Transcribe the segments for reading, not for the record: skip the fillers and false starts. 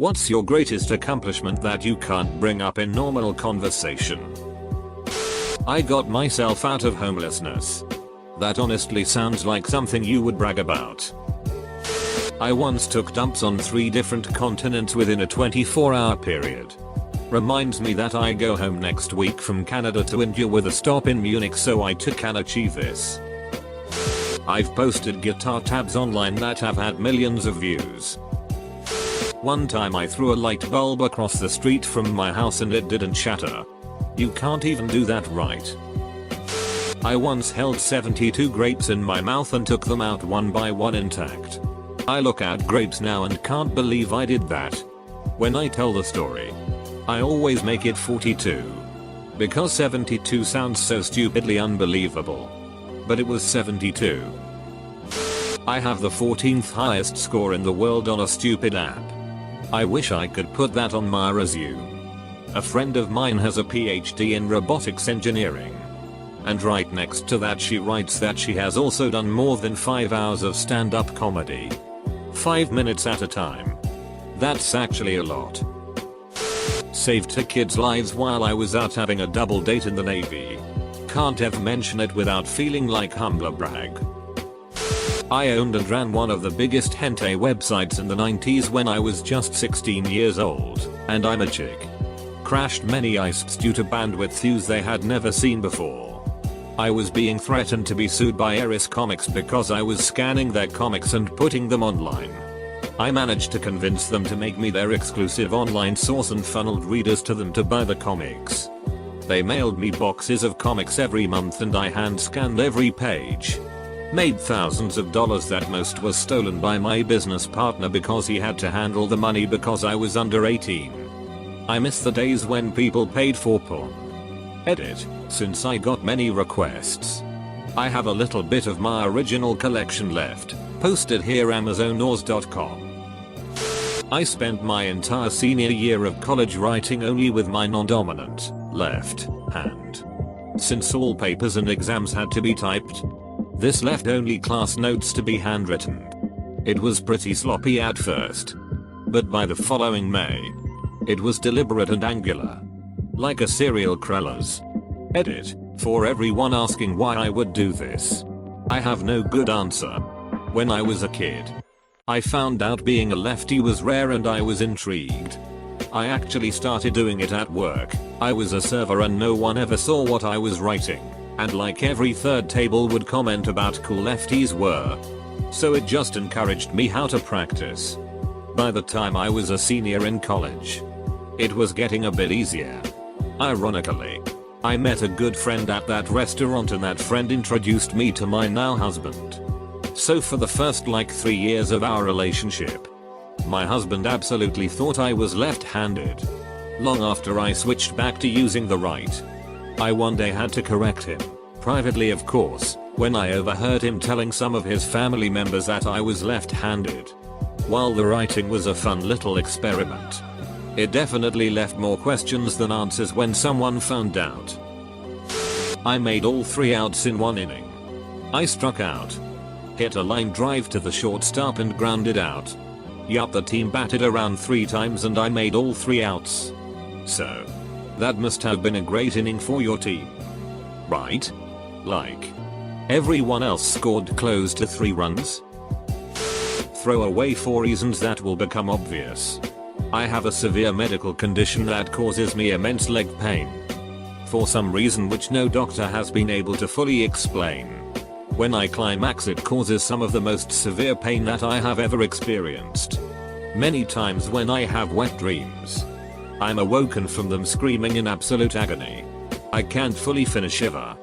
What's your greatest accomplishment that you can't bring up in normal conversation? I got myself out of homelessness. That honestly sounds like something you would brag about. I once took dumps on 3 different continents within a 24-hour period. Reminds me that I go home next week from Canada to India with a stop in Munich, so I too can achieve this. I've posted guitar tabs online that have had millions of views. One time I threw a light bulb across the street from my house and it didn't shatter. You can't even do that right. I once held 72 grapes in my mouth and took them out one by one intact. I look at grapes now and can't believe I did that. When I tell the story, I always make it 42. Because 72 sounds so stupidly unbelievable. But it was 72. I have the 14th highest score in the world on a stupid app. I wish I could put that on my resume. A friend of mine has a PhD in robotics engineering. And right next to that she writes that she has also done more than 5 hours of stand-up comedy. 5 minutes at a time. That's actually a lot. Saved 2 kids' lives while I was out having a double date in the Navy. Can't ever mention it without feeling like humble brag. I owned and ran one of the biggest hentai websites in the 90s when I was just 16 years old, and I'm a chick. Crashed many ISPs due to bandwidth issues they had never seen before. I was being threatened to be sued by Eris Comics because I was scanning their comics and putting them online. I managed to convince them to make me their exclusive online source and funneled readers to them to buy the comics. They mailed me boxes of comics every month and I hand scanned every page. Made thousands of dollars that most was stolen by my business partner because he had to handle the money because I was under 18. I miss the days when people paid for porn. Edit, since I got many requests. I have a little bit of my original collection left, posted here amazonors.com. I spent my entire senior year of college writing only with my non-dominant, left, hand. Since all papers and exams had to be typed, this left only class notes to be handwritten. It was pretty sloppy at first. But by the following May, it was deliberate and angular. Like a serial killer's. Edit, for everyone asking why I would do this. I have no good answer. When I was a kid, I found out being a lefty was rare and I was intrigued. I actually started doing it at work. I was a server and no one ever saw what I was writing. And like every third table would comment about cool lefties were. So it just encouraged me how to practice. By the time I was a senior in college, it was getting a bit easier. Ironically, I met a good friend at that restaurant and that friend introduced me to my now husband. So for the first like 3 years of our relationship, my husband absolutely thought I was left-handed. Long after I switched back to using the right, I one day had to correct him, privately of course, when I overheard him telling some of his family members that I was left-handed. While the writing was a fun little experiment, it definitely left more questions than answers when someone found out. I made all 3 outs in 1 inning. I struck out, hit a line drive to the shortstop and grounded out. Yup, the team batted around 3 times and I made all 3 outs. So, that must have been a great inning for your team. Right? Like, everyone else scored close to 3 runs? Throw away 4 reasons that will become obvious. I have a severe medical condition that causes me immense leg pain. For some reason which no doctor has been able to fully explain. When I climax it causes some of the most severe pain that I have ever experienced. Many times when I have wet dreams, I'm awoken from them screaming in absolute agony. I can't fully finish ever.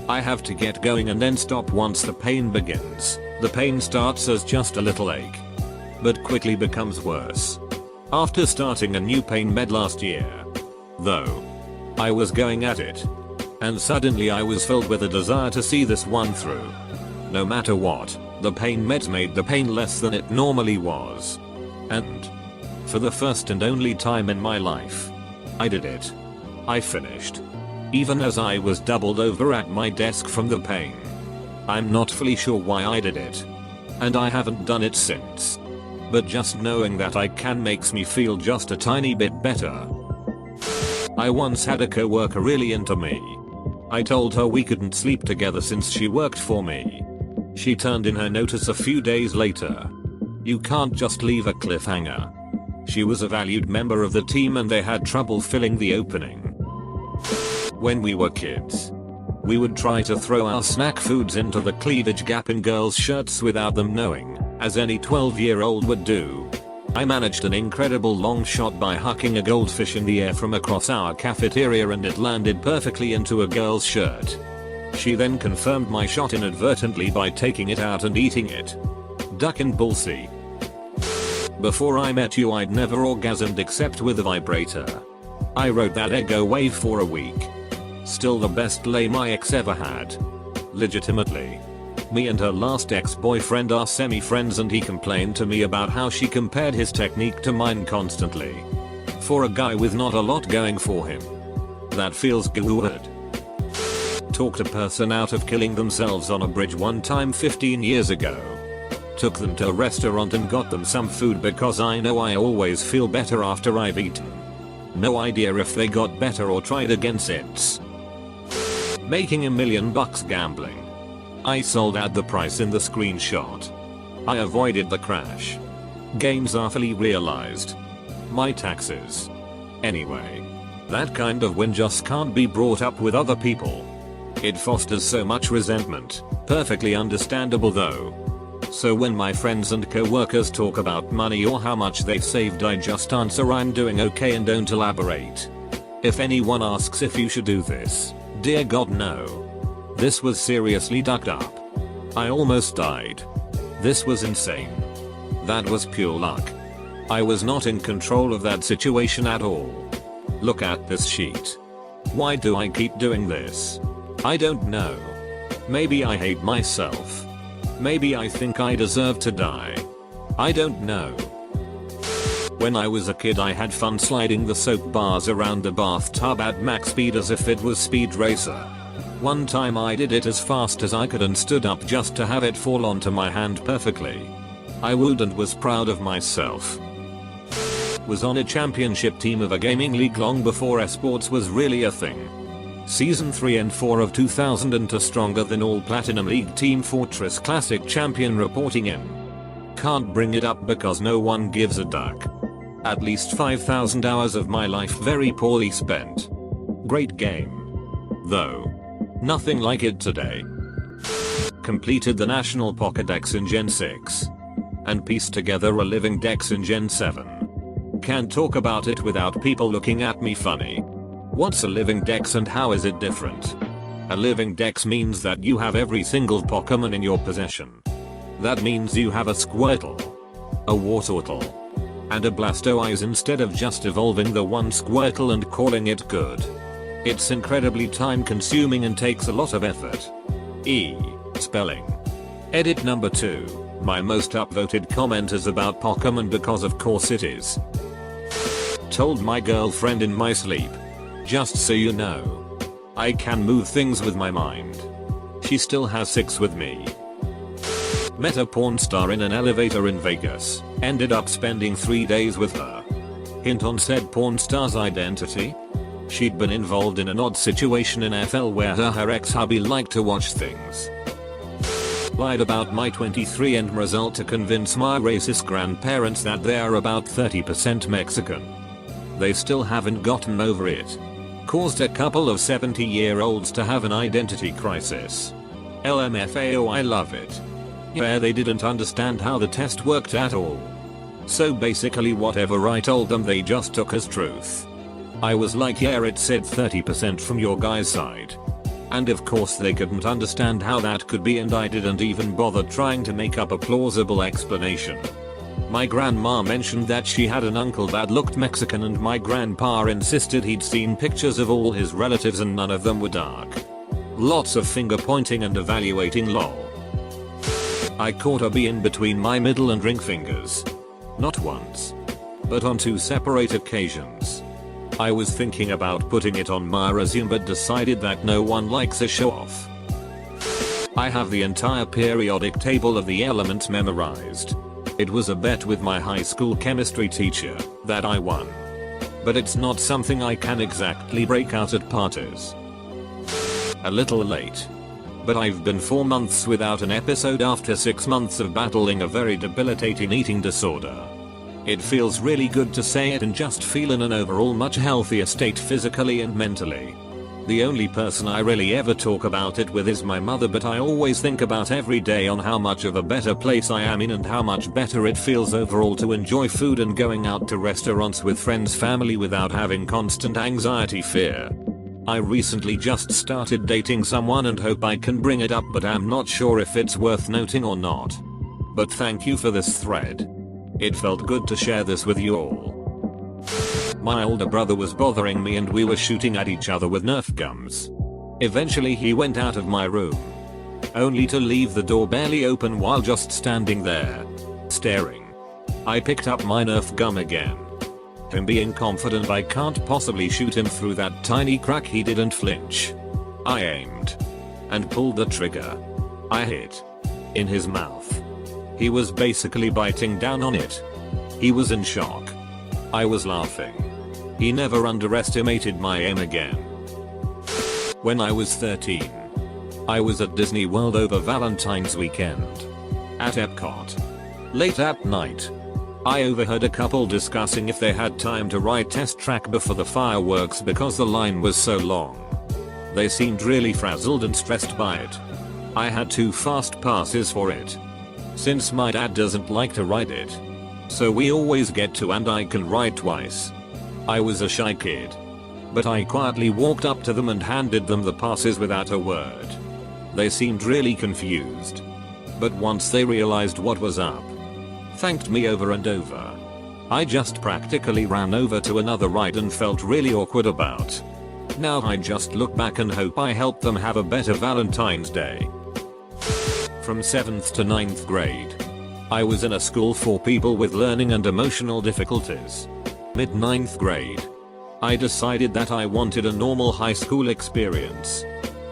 I have to get going and then stop once the pain begins. The pain starts as just a little ache, but quickly becomes worse. After starting a new pain med last year, though, I was going at it, and suddenly I was filled with a desire to see this one through. No matter what, the pain meds made the pain less than it normally was. And, for the first and only time in my life, I did it. I finished. Even as I was doubled over at my desk from the pain. I'm not fully sure why I did it. And I haven't done it since. but just knowing that I can makes me feel just a tiny bit better. I once had a coworker really into me. I told her we couldn't sleep together since she worked for me. She turned in her notice a few days later. You can't just leave a cliffhanger. She was a valued member of the team and they had trouble filling the opening. When we were kids, we would try to throw our snack foods into the cleavage gap in girls' shirts without them knowing, as any 12-year-old would do. I managed an incredible long shot by hucking a goldfish in the air from across our cafeteria and it landed perfectly into a girl's shirt. She then confirmed my shot inadvertently by taking it out and eating it. Duck and ballsy. Before I met you I'd never orgasmed except with a vibrator. I rode that ego wave for a week. Still the best lay my ex ever had. Legitimately. Me and her last ex-boyfriend are semi-friends and he complained to me about how she compared his technique to mine constantly. For a guy with not a lot going for him. That feels good. Talked a person out of killing themselves on a bridge one time 15 years ago. Took them to a restaurant and got them some food because I know I always feel better after I've eaten. No idea if they got better or tried again since. Making $1 million gambling. I sold at the price in the screenshot. I avoided the crash. Gains are fully realized. My taxes. Anyway. That kind of win just can't be brought up with other people. It fosters so much resentment. Perfectly understandable though. So when my friends and co-workers talk about money or how much they've saved I just answer I'm doing okay and don't elaborate. If anyone asks if you should do this, dear God no. This was seriously ducked up. I almost died. This was insane. That was pure luck. I was not in control of that situation at all. Look at this sheet. Why do I keep doing this? I don't know. Maybe I hate myself. Maybe I think I deserve to die. I don't know. When I was a kid I had fun sliding the soap bars around the bathtub at max speed as if it was Speed Racer. One time I did it as fast as I could and stood up just to have it fall onto my hand perfectly. I wooed and was proud of myself. Was on a championship team of a gaming league long before esports was really a thing. Season 3 and 4 of 2002 stronger than all Platinum League Team Fortress Classic champion reporting in. Can't bring it up because no one gives a duck. At least 5,000 hours of my life very poorly spent. Great game. Though. Nothing like it today. Completed the National Pokédex in Gen 6. And pieced together a living dex in Gen 7. Can't talk about it without people looking at me funny. What's a living dex and how is it different? A living dex means that you have every single Pokemon in your possession. That means you have a Squirtle, a Wartortle, and a Blastoise instead of just evolving the one Squirtle and calling it good. It's incredibly time consuming and takes a lot of effort. Spelling. Edit number 2. My most upvoted comment is about Pokemon because of course it is. Told my girlfriend in my sleep. Just so you know. I can move things with my mind. She still has 6 with me. Met a porn star in an elevator in Vegas. Ended up spending 3 days with her. Hint on said porn star's identity? She'd been involved in an odd situation in FL where her ex-hubby liked to watch things. Lied about my 23 end result to convince my racist grandparents that they are about 30% Mexican. They still haven't gotten over it. Caused a couple of 70-year-olds to have an identity crisis. LMFAO I love it. Yeah, they didn't understand how the test worked at all. So basically whatever I told them they just took as truth. I was like yeah it said 30% from your guy's side. And of course they couldn't understand how that could be and I didn't even bother trying to make up a plausible explanation. My grandma mentioned that she had an uncle that looked Mexican and my grandpa insisted he'd seen pictures of all his relatives and none of them were dark. Lots of finger pointing and evaluating lol. I caught a bee in between my middle and ring fingers. Not once. But on 2 separate occasions. I was thinking about putting it on my resume but decided that no one likes a show off. I have the entire periodic table of the elements memorized. It was a bet with my high school chemistry teacher that I won. But it's not something I can exactly break out at parties. A little late. But I've been 4 months without an episode after 6 months of battling a very debilitating eating disorder. It feels really good to say it and just feel in an overall much healthier state physically and mentally. The only person I really ever talk about it with is my mother, but I always think about every day on how much of a better place I am in and how much better it feels overall to enjoy food and going out to restaurants with friends, family without having constant anxiety fear. I recently just started dating someone and hope I can bring it up, but I'm not sure if it's worth noting or not. But thank you for this thread. It felt good to share this with you all. My older brother was bothering me and we were shooting at each other with Nerf guns. Eventually he went out of my room. Only to leave the door barely open while just standing there. Staring. I picked up my Nerf gun again. Him being confident I can't possibly shoot him through that tiny crack, he didn't flinch. I aimed. And pulled the trigger. I hit. In his mouth. He was basically biting down on it. He was in shock. I was laughing. He never underestimated my aim again. When I was 13. I was at Disney World over Valentine's weekend. At Epcot. Late at night. I overheard a couple discussing if they had time to ride Test Track before the fireworks because the line was so long. They seemed really frazzled and stressed by it. I had 2 fast passes for it. Since my dad doesn't like to ride it. So we always get to and I can ride twice. I was a shy kid. But I quietly walked up to them and handed them the passes without a word. They seemed really confused. But once they realized what was up, thanked me over and over. I just practically ran over to another ride and felt really awkward about. Now I just look back and hope I helped them have a better Valentine's Day. From 7th to 9th grade. I was in a school for people with learning and emotional difficulties. Mid 9th grade. I decided that I wanted a normal high school experience.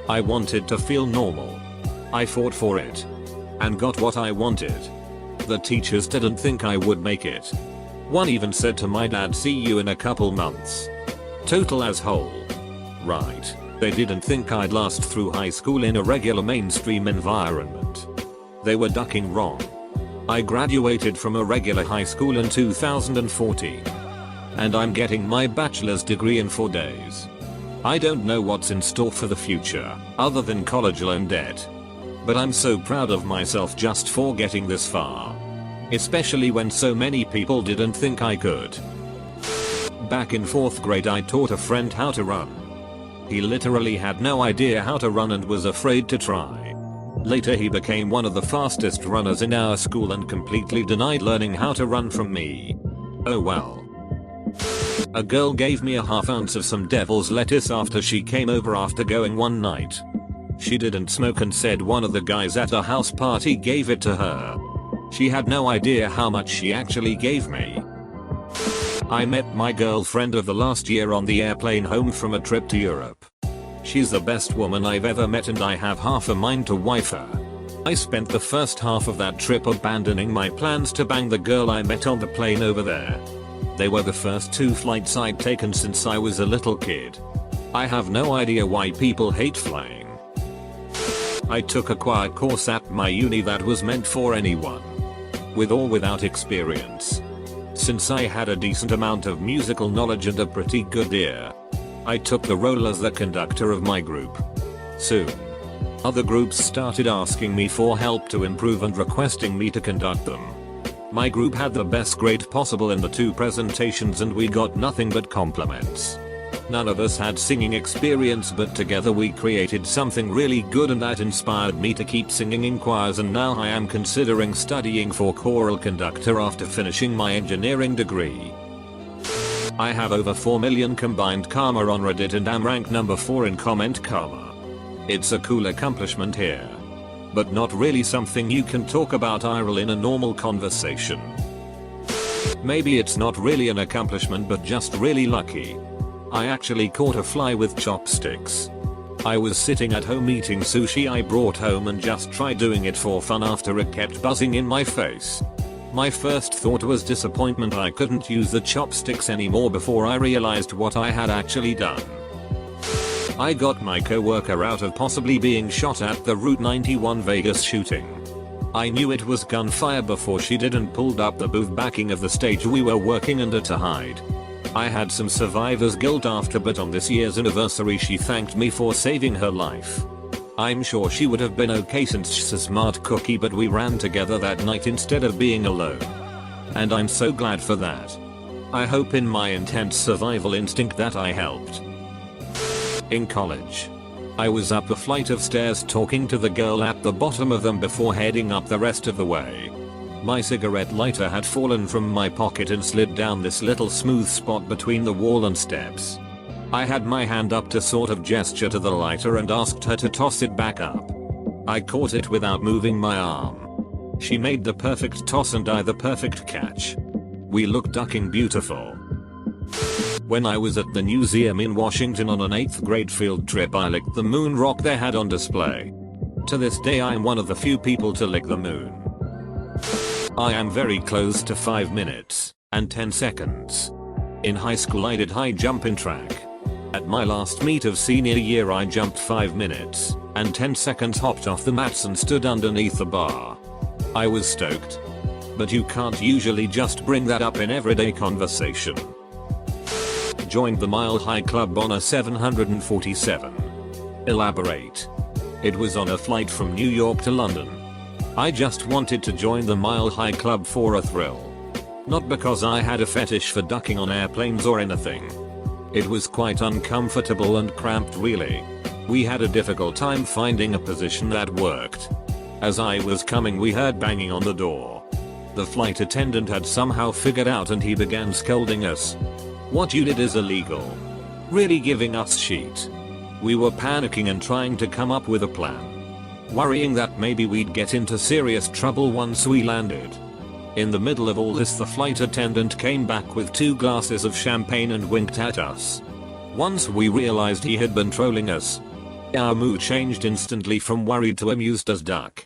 I wanted to feel normal. I fought for it. And got what I wanted. The teachers didn't think I would make it. One even said to my dad, "See you in a couple months." Total asshole. Right. They didn't think I'd last through high school in a regular mainstream environment. They were ducking wrong. I graduated from a regular high school in 2014. And I'm getting my bachelor's degree in 4 days. I don't know what's in store for the future, other than college loan debt. But I'm so proud of myself just for getting this far. Especially when so many people didn't think I could. Back in 4th grade I taught a friend how to run. He literally had no idea how to run and was afraid to try. Later he became one of the fastest runners in our school and completely denied learning how to run from me. Oh well. A girl gave me a half ounce of some devil's lettuce after she came over after going one night. She didn't smoke and said one of the guys at a house party gave it to her. She had no idea how much she actually gave me. I met my girlfriend of the last year on the airplane home from a trip to Europe. She's the best woman I've ever met and I have half a mind to wife her. I spent the first half of that trip abandoning my plans to bang the girl I met on the plane over there. They were the first 2 flights I'd taken since I was a little kid. I have no idea why people hate flying. I took a choir course at my uni that was meant for anyone. With or without experience. Since I had a decent amount of musical knowledge and a pretty good ear, I took the role as the conductor of my group. Soon, other groups started asking me for help to improve and requesting me to conduct them. My group had the best grade possible in the 2 presentations and we got nothing but compliments. None of us had singing experience, but together we created something really good and that inspired me to keep singing in choirs, and now I am considering studying for choral conductor after finishing my engineering degree. I have over 4 million combined karma on Reddit and am ranked number 4 in comment karma. It's a cool accomplishment here. But not really something you can talk about IRL in a normal conversation. Maybe it's not really an accomplishment but just really lucky. I actually caught a fly with chopsticks. I was sitting at home eating sushi I brought home and just tried doing it for fun after it kept buzzing in my face. My first thought was disappointment. I couldn't use the chopsticks anymore before I realized what I had actually done. I got my coworker out of possibly being shot at the Route 91 Vegas shooting. I knew it was gunfire before she did and pulled up the booth backing of the stage we were working under to hide. I had some survivor's guilt after, but on this year's anniversary she thanked me for saving her life. I'm sure she would have been okay since she's a smart cookie, but we ran together that night instead of being alone. And I'm so glad for that. I hope in my intense survival instinct that I helped. In college, I was up a flight of stairs talking to the girl at the bottom of them before heading up the rest of the way. My cigarette lighter had fallen from my pocket and slid down this little smooth spot between the wall and steps. I had my hand up to sort of gesture to the lighter and asked her to toss it back up. I caught it without moving my arm. She made the perfect toss and I the perfect catch. We looked ducking beautiful. When I was at the museum in Washington on an 8th grade field trip, I licked the moon rock they had on display. To this day I am one of the few people to lick the moon. I am very close to 5 minutes and 10 seconds. In high school I did high jump in track. At my last meet of senior year I jumped 5 minutes and 10 seconds, hopped off the mats and stood underneath the bar. I was stoked. But you can't usually just bring that up in everyday conversation. Joined the Mile High Club on a 747. Elaborate. It was on a flight from New York to London. I just wanted to join the Mile High Club for a thrill. Not because I had a fetish for ducking on airplanes or anything. It was quite uncomfortable and cramped really. We had a difficult time finding a position that worked. As I was coming we heard banging on the door. The flight attendant had somehow figured out and he began scolding us. "What you did is illegal." Really giving us shit. We were panicking and trying to come up with a plan. Worrying that maybe we'd get into serious trouble once we landed. In the middle of all this the flight attendant came back with 2 glasses of champagne and winked at us. Once we realized he had been trolling us, our mood changed instantly from worried to amused as duck.